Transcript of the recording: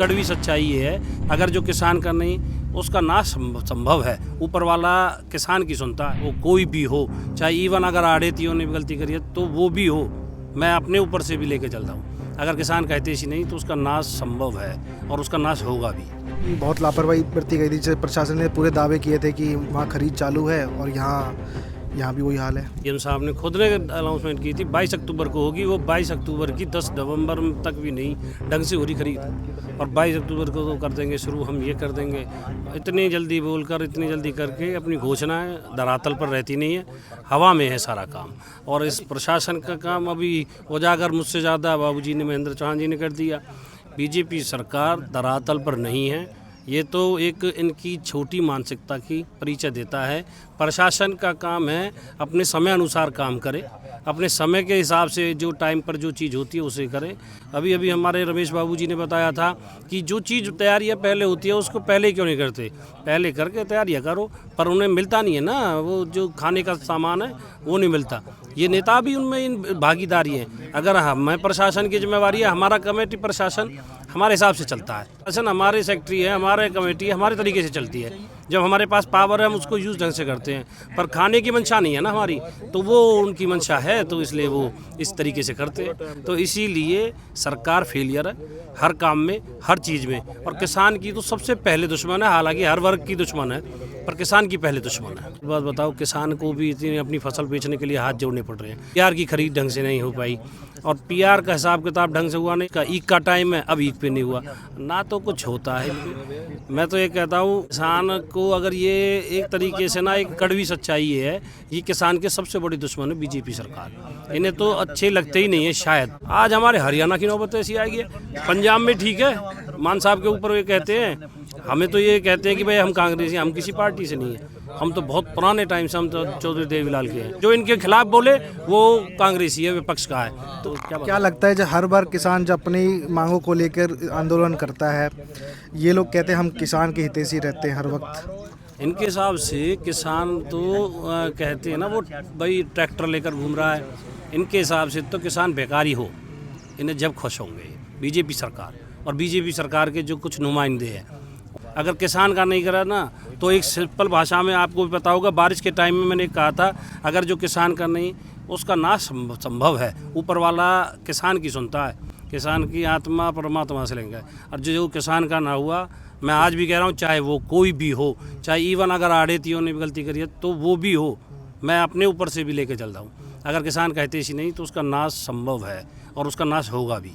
कड़वी सच्चाई ये है, अगर जो किसान का नहीं उसका नाश संभव है। ऊपर वाला किसान की सुनता है, वो कोई भी हो, चाहे इवन अगर आड़ेतियों ने भी गलती करी है तो वो भी हो, मैं अपने ऊपर से भी लेके चलता हूँ। अगर किसान कहते ही नहीं तो उसका नाश संभव है और उसका नाश होगा भी। बहुत लापरवाही बरती गई थी। जैसे प्रशासन ने पूरे दावे किए थे कि वहाँ खरीद चालू है और यहाँ भी वही हाल है। सीएम साहब ने खुद ने अनाउंसमेंट की थी 22 अक्टूबर को होगी, वो 22 अक्टूबर की 10 नवंबर तक भी नहीं ढंग से हो रही खरीद, और 22 अक्टूबर को तो कर देंगे शुरू, हम ये कर देंगे। इतनी जल्दी बोलकर इतनी जल्दी करके अपनी घोषणाएं धरातल पर रहती नहीं है, हवा में है सारा काम। और इस प्रशासन का काम अभी उजागर मुझसे ज़्यादा बाबूजी ने, महेंद्र चौहान जी ने कर दिया। बीजेपी सरकार धरातल पर नहीं है, ये तो एक इनकी छोटी मानसिकता की परिचय देता है। प्रशासन का काम है अपने समय अनुसार काम करे, अपने समय के हिसाब से जो टाइम पर जो चीज़ होती है उसे करे। अभी हमारे रमेश बाबू जी ने बताया था कि जो चीज़ तैयारियाँ पहले होती है उसको पहले क्यों नहीं करते, पहले करके तैयारियाँ करो, पर उन्हें मिलता नहीं है ना, वो जो खाने का सामान है वो नहीं मिलता। ये नेता भी उनमें इन भागीदारी है। अगर हमें प्रशासन की जिम्मेवारी है, हमारा कमेटी प्रशासन हमारे हिसाब से चलता है, प्रशासन हमारे सेक्रेटरी है, हमारे कमेटी है, हमारे तरीके से चलती है। जब हमारे पास पावर है हम उसको यूज़ ढंग से करते हैं, पर खाने की मंशा नहीं है ना हमारी, तो वो उनकी मंशा है, तो इसलिए वो इस तरीके से करते हैं। तो इसीलिए सरकार फेलियर है हर काम में, हर चीज़ में। और किसान की तो सबसे पहले दुश्मन है, हालांकि हर वर्ग की दुश्मन है, पर किसान की पहले दुश्मन है। बात बताओ, किसान को भी इतनी अपनी फसल बेचने के लिए हाथ जोड़ने पड़ रहे हैं। पीआर की खरीद ढंग से नहीं हो पाई, और पीआर का हिसाब किताब ढंग से हुआ नहीं, का ईक का टाइम है, अब ईक पे नहीं हुआ ना, तो कुछ होता है। मैं तो ये कहता हूँ किसान को, अगर ये एक तरीके से ना, एक कड़वी सच्चाई ये है, ये किसान के सबसे बड़ी दुश्मन है बीजेपी सरकार। इन्हें तो अच्छे लगते ही नहीं है शायद। आज हमारे हरियाणा की नौबत ऐसी आएगी है, पंजाब में ठीक है, मान साहब के ऊपर ये कहते हैं, हमें तो ये कहते हैं कि भाई हम कांग्रेसी, हम किसी पार्टी से नहीं है, हम तो बहुत पुराने टाइम से, हम तो चौधरी देवीलाल के हैं। जो इनके खिलाफ बोले वो कांग्रेसी है, विपक्ष का है। तो क्या लगता है जब हर बार किसान जब अपनी मांगों को लेकर आंदोलन करता है, ये लोग कहते हैं हम किसान के हितैषी रहते हैं हर वक्त। इनके हिसाब से किसान तो कहते हैं ना, वो भाई ट्रैक्टर लेकर घूम रहा है, इनके हिसाब से तो किसान बेकारी हो, इन्हें जब खुश होंगे बीजेपी सरकार और बीजेपी सरकार के जो कुछ नुमाइंदे हैं। अगर किसान का नहीं करा ना, तो एक सिंपल भाषा में आपको भी पता होगा, बारिश के टाइम में मैंने कहा था, अगर जो किसान का नहीं उसका नाश संभव है। ऊपर वाला किसान की सुनता है, किसान की आत्मा परमात्मा से लेंगे, और जो किसान का ना हुआ, मैं आज भी कह रहा हूँ, चाहे वो कोई भी हो, चाहे इवन अगर आड़ेतियों ने भी गलती करी है तो वो भी हो, मैं अपने ऊपर से भी लेके चलता हूँ। अगर किसान कहते ही नहीं तो उसका नाश संभव है और उसका नाश होगा भी।